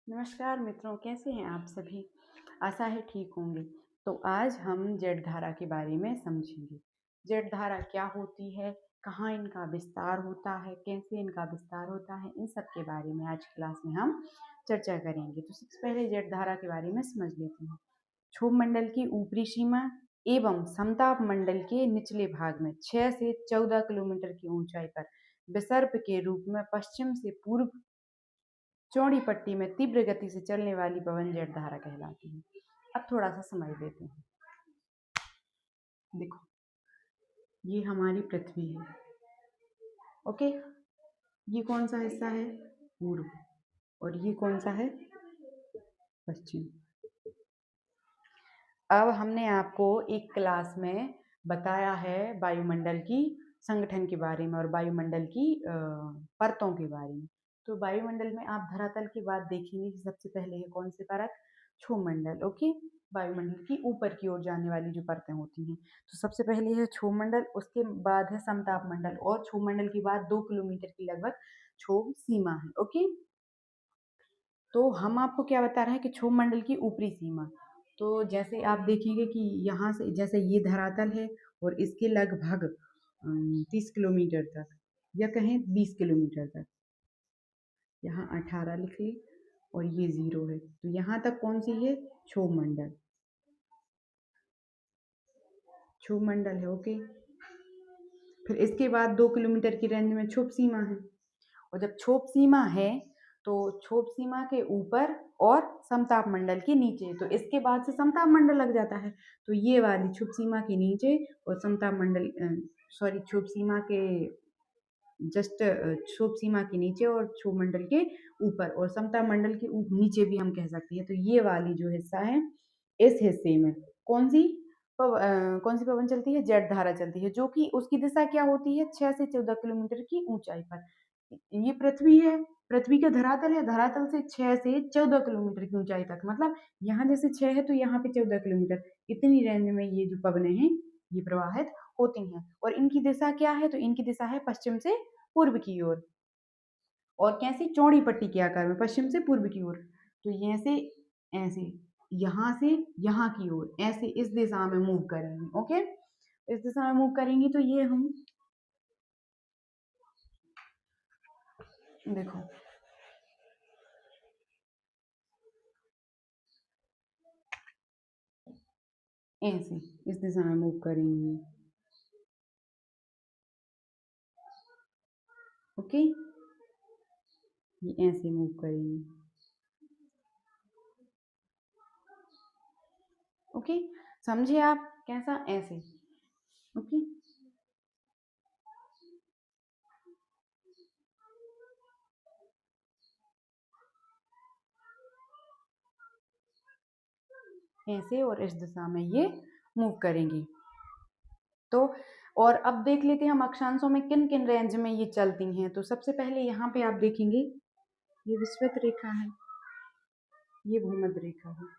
नमस्कार मित्रों, कैसे हैं आप सभी। आशा है ठीक होंगे। तो आज हम जेट धारा के बारे में समझेंगे। जेट धारा क्या होती है, कहाँ इनका विस्तार होता है, कैसे इनका विस्तार होता है, इन सब के बारे में आज क्लास में हम चर्चा करेंगे। तो सबसे पहले जेट धारा के बारे में समझ लेते हैं। क्षोभ मंडल की ऊपरी सीमा एवं समताप मंडल के निचले भाग में 6 से 14 किलोमीटर की ऊंचाई पर विसर्प के रूप में पश्चिम से पूर्व चौड़ी पट्टी में तीव्र गति से चलने वाली पवन जेट धारा कहलाती है। अब थोड़ा सा समझ लेते हैं। देखो, ये हमारी पृथ्वी है। ओके, ये कौन सा हिस्सा है? पूर्व। और ये कौन सा है? पश्चिम। अब हमने आपको एक क्लास में बताया है वायुमंडल की संगठन के बारे में और वायुमंडल की परतों के बारे में। तो वायुमंडल में आप धरातल की बात देखेंगे कि सबसे पहले है कौन सी परत? क्षोभमंडल। ओके, वायुमंडल की ऊपर की ओर जाने वाली जो परतें होती हैं। तो सबसे पहले है क्षोभमंडल, उसके बाद है समताप मंडल और क्षोभमंडल के बाद 2 किलोमीटर की लगभग क्षोभ सीमा है। ओके, तो हम आपको क्या बता रहे हैं कि क्षोभमंडल की ऊपरी सीमा। तो जैसे आप देखेंगे कि यहाँ से जैसे ये धरातल है और इसके लगभग 30 किलोमीटर तक या कहें 20 किलोमीटर तक, यहाँ 18 लिख ली और ये 0 है। तो यहाँ तक कौन सी है? क्षोभमंडल। क्षोभमंडल है। ओके, फिर इसके बाद 2 किलोमीटर की रेंज में क्षोभ सीमा है। और जब क्षोभ सीमा है तो क्षोभ सीमा के ऊपर और समताप मंडल के नीचे, तो इसके बाद से समताप मंडल लग जाता है। तो ये वाली क्षोभ सीमा के नीचे और समताप मंडल सॉरी क्षोभ सीमा के जस्ट क्षोभ सीमा के नीचे और क्षोभ मंडल के ऊपर और समताप मंडल के नीचे भी हम कह सकते हैं। तो ये वाली जो हिस्सा है, इस हिस्से में कौन सी कौन सी पवन चलती है? जेट धारा चलती है, जो कि उसकी दिशा क्या होती है? 6 से 14 किलोमीटर की ऊंचाई पर। ये पृथ्वी है, पृथ्वी का धरातल है, धरातल से 6 से 14 किलोमीटर की ऊंचाई तक, मतलब यहाँ जैसे 6 है तो यहाँ पे 14 किलोमीटर, इतनी रेंज में ये जो पवनें हैं ये प्रवाहित होती हैं। और इनकी दिशा क्या है? तो इनकी दिशा है पश्चिम से पूर्व की ओर। और कैसी? चौड़ी पट्टी के आकार में, पश्चिम से पूर्व की ओर। तो ऐसे ऐसे यहाँ से यहाँ की ओर ऐसे इस दिशा में मूव करेंगी। ओके, इस दिशा में मूव करेंगी तो ये हम देखो ऐसे इस दिशा में मूव करेंगी। ओके, ये ऐसे मूव करेंगी। ओके, समझे आप कैसा? ऐसे। ओके, ऐसे और इस दिशा में ये मूव करेंगी। तो और अब देख लेते हैं हम अक्षांशों में किन किन रेंज में ये चलती हैं। तो सबसे पहले यहाँ पे आप देखेंगे ये विषुवत रेखा है, ये भूमध्य रेखा है।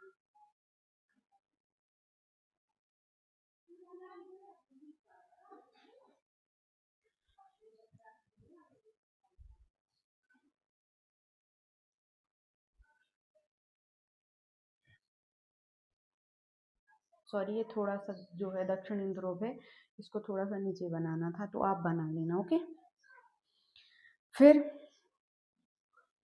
सॉरी, ये थोड़ा सा जो है दक्षिणी ध्रुव है, इसको थोड़ा सा नीचे बनाना था, तो आप बना लेना। ओके, फिर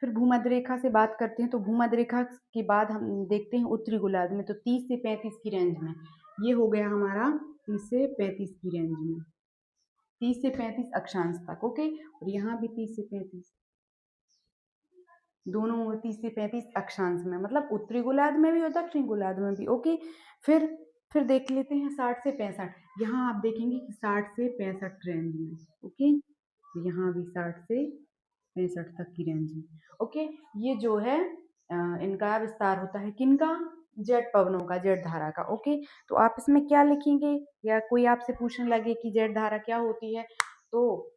भूमध्य रेखा से बात करते हैं। तो भूमध्य रेखा के बाद हम देखते हैं उत्तरी गोलार्ध में, तो 30 से 35 की रेंज में ये हो गया हमारा 30 से 35 की रेंज में, 30 से 35 अक्षांश तक। ओके, और यहाँ भी 30 से 35, दोनों 30 से 35 अक्षांश में, मतलब उत्तरी गोलार्ध में भी और दक्षिणी गोलार्ध में भी। ओके, फिर देख लेते हैं 60 से 65। यहाँ आप देखेंगे कि 60 से 65 रेंज में। ओके, यहाँ भी 60 से 65 तक की रेंज में। ओके, ये जो है इनका विस्तार होता है किनका? जेट पवनों का, जेट धारा का। ओके, तो आप इसमें क्या लिखेंगे, या कोई आपसे पूछने लगे कि जेट धारा क्या होती है, तो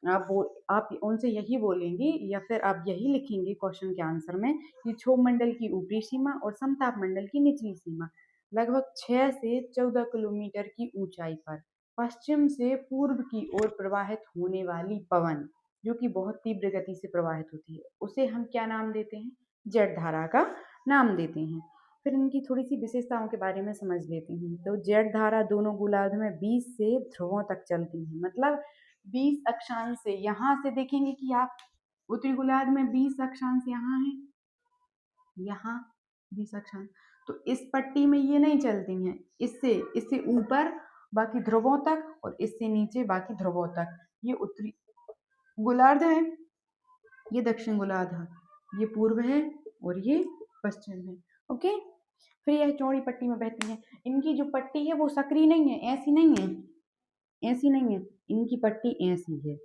आप उनसे यही बोलेंगे या फिर आप यही लिखेंगे क्वेश्चन के आंसर में कि क्षोभ मंडल की ऊपरी सीमा और समताप मंडल की निचली सीमा लगभग 6 से 14 किलोमीटर की ऊंचाई पर पश्चिम से पूर्व की ओर प्रवाहित होने वाली पवन, जो कि बहुत तीव्र गति से प्रवाहित होती है, उसे हम क्या नाम देते हैं? जेड धारा का नाम देते हैं। फिर इनकी थोड़ी सी विशेषताओं के बारे में समझ लेते हैं। तो जेड धारा दोनों गोलार्ध में 20 से ध्रुवों तक चलती है, मतलब 20 अक्षांश से। यहाँ से देखेंगे कि आप उत्तरी गोलार्ध में 20 अक्षांश यहाँ है, यहाँ 20 अक्षांश, तो इस पट्टी में ये नहीं चलती हैं। इससे इससे ऊपर बाकी ध्रुवों तक और इससे नीचे बाकी ध्रुवों तक। ये उत्तरी गोलार्ध है, ये दक्षिण गोलार्ध है, ये पूर्व है और ये पश्चिम है। ओके, फिर यह चौड़ी पट्टी में बहती है। इनकी जो पट्टी है वो सक्रिय नहीं है, ऐसी नहीं है, ऐसी नहीं है, इनकी पट्टी ऐसी है।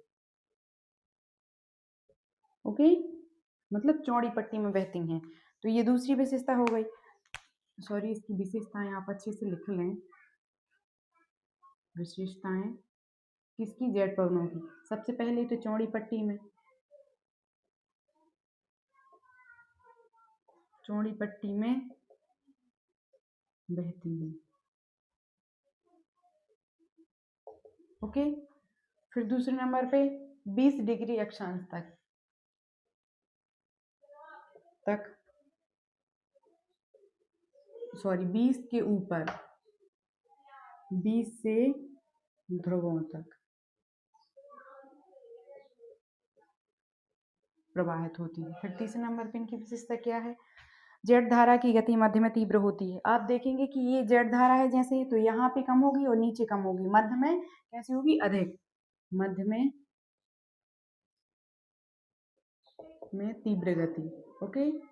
ओके, मतलब चौड़ी पट्टी में बहती हैं। तो ये दूसरी विशेषता हो गई। सॉरी, इसकी विशेषताएं आप अच्छे से लिख लें। विशेषताएं किसकी? जेड पवनों की। सबसे पहले तो चौड़ी पट्टी में, चौड़ी पट्टी में बहती है। ओके, फिर दूसरे नंबर पे 20 डिग्री अक्षांश तक सॉरी 20 के ऊपर, 20 से ध्रुवों तक प्रवाहित होती है। फिर तीसरे नंबर पे इनकी विशेषता क्या है? जेड धारा की गति मध्य में तीव्र होती है। आप देखेंगे कि ये जेड धारा है जैसे, तो यहाँ पे कम होगी और नीचे कम होगी, मध्य में कैसी होगी? अधिक। मध्य में तीव्र गति। ओके,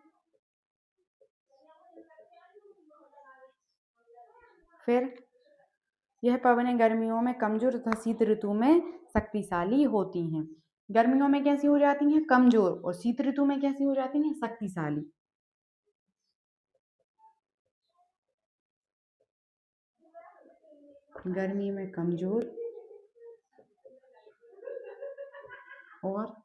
फिर यह पवनें गर्मियों में कमजोर तथा शीत ऋतु में शक्तिशाली होती हैं। गर्मियों में कैसी हो जाती हैं? कमजोर, और शीत ऋतु में कैसी हो जाती हैं? शक्तिशाली। गर्मी में कमजोर और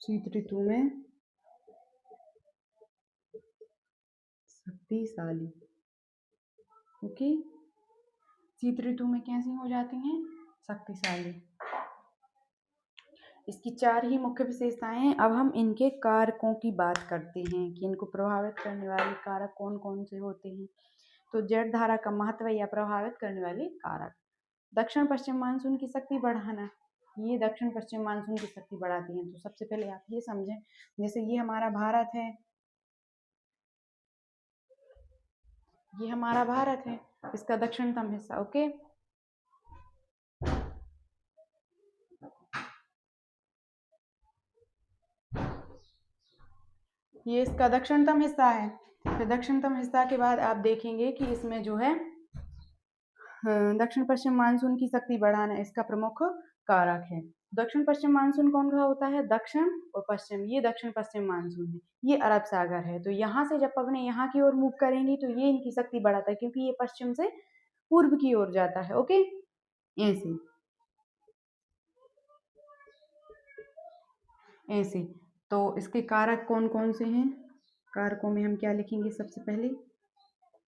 शीत ऋतु में शक्तिशाली। ओके, शीत ऋतु में कैसी हो जाती हैं? शक्तिशाली। इसकी 4 ही मुख्य विशेषताएं हैं। अब हम इनके कारकों की बात करते हैं कि इनको प्रभावित करने वाले कारक कौन कौन से होते हैं। तो जेड धारा का महत्व या प्रभावित करने वाले कारक। दक्षिण पश्चिम मानसून की शक्ति बढ़ाना, ये दक्षिण पश्चिम मानसून की शक्ति बढ़ाती हैं। तो सबसे पहले आप ये समझें, जैसे ये हमारा भारत है, ये हमारा भारत है, इसका दक्षिणतम हिस्सा। ओके, ये इसका दक्षिणतम हिस्सा है। फिर दक्षिणतम हिस्सा के बाद आप देखेंगे कि इसमें जो है दक्षिण पश्चिम मानसून की शक्ति बढ़ाना इसका प्रमुख कारक है। दक्षिण पश्चिम मानसून कौन सा होता है? दक्षिण और पश्चिम, ये दक्षिण पश्चिम मानसून है, ये अरब सागर है। तो यहाँ से जब पवनें यहाँ की ओर मूव करेंगी तो ये इनकी शक्ति बढ़ाता है, क्योंकि ये पश्चिम से पूर्व की ओर जाता है। ओके, ऐसे ऐसे। तो इसके कारक कौन कौन से हैं? कारकों में हम क्या लिखेंगे? सबसे पहले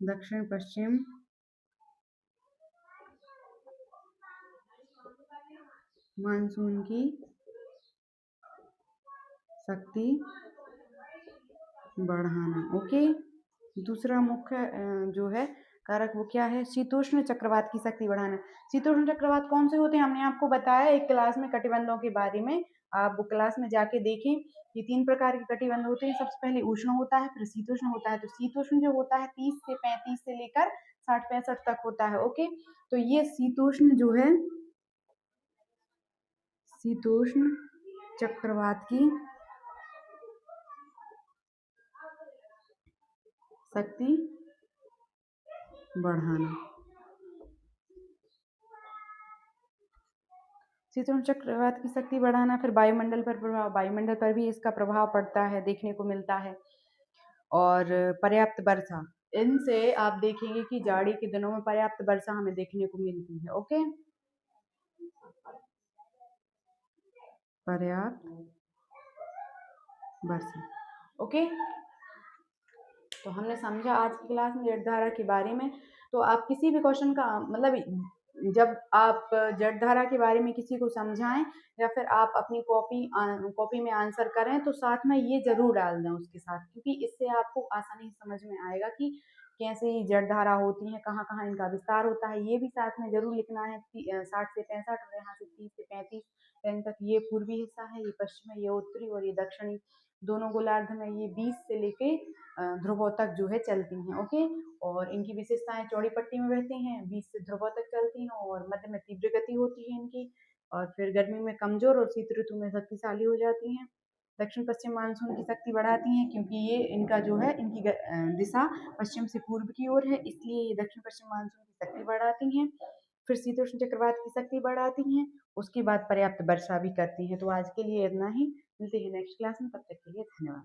दक्षिण पश्चिम मानसून की शक्ति बढ़ाना। ओके, दूसरा मुख्य जो है कारक वो क्या है? शीतोष्ण चक्रवात की शक्ति बढ़ाना। शीतोष्ण चक्रवात कौन से होते हैं? हमने आपको बताया एक क्लास में कटिबंधों के बारे में, आप वो क्लास में जाके देखें। ये 3 प्रकार के कटिबंध होते हैं। सबसे पहले उष्ण होता है, फिर शीतोष्ण होता है। तो शीतोष्ण जो होता है 30 से 35 से लेकर 60-65 तक होता है। ओके, तो ये शीतोष्ण जो है, शीतोष्ण चक्रवात की शक्ति बढ़ाना। शीतोष्ण चक्रवात की शक्ति बढ़ाना। फिर वायुमंडल पर प्रभाव, वायुमंडल पर भी इसका प्रभाव पड़ता है, देखने को मिलता है। और पर्याप्त वर्षा, इनसे आप देखेंगे कि जाड़ी के दिनों में पर्याप्त वर्षा हमें देखने को मिलती है। ओके, पर्याप्त वर्षा। ओके, तो हमने समझा आज की क्लास में जठधारा के बारे में। तो आप किसी भी क्वेश्चन का मतलब जब आप जठधारा के बारे में किसी को समझाएं या फिर आप अपनी कॉपी में आंसर करें तो साथ में ये जरूर डाल दें उसके साथ, क्योंकि इससे आपको आसानी से समझ में आएगा कि कैसे ये जठधारा होती है, कहाँ कहाँ इनका विस्तार होता है। ये भी साथ में जरूर लिखना है 60 से 65 और यहाँ से 30 से 35 रेंज तक ये पूर्वी हिस्सा है, ये पश्चिमी, ये उत्तरी और ये दक्षिणी। दोनों गोलार्ध में ये 20 से लेके ध्रुवों तक जो है चलती हैं। ओके, और इनकी विशेषताएं चौड़ी पट्टी में बहती हैं, 20 से ध्रुवों तक चलती हैं और मध्य में तीव्र गति होती है इनकी, और फिर गर्मी में कमजोर और शीत ऋतु में शक्तिशाली हो जाती हैं। दक्षिण पश्चिम मानसून की शक्ति बढ़ाती हैं, क्योंकि ये इनका जो है इनकी दिशा पश्चिम से पूर्व की ओर है, इसलिए ये दक्षिण पश्चिम मानसून की शक्ति बढ़ाती हैं। फिर शीतोष्ण चक्रवात की शक्ति बढ़ाती हैं, उसके बाद पर्याप्त वर्षा भी करती हैं। तो आज के लिए इतना ही, मिलते हैं नेक्स्ट क्लास में, तब तक के लिए धन्यवाद।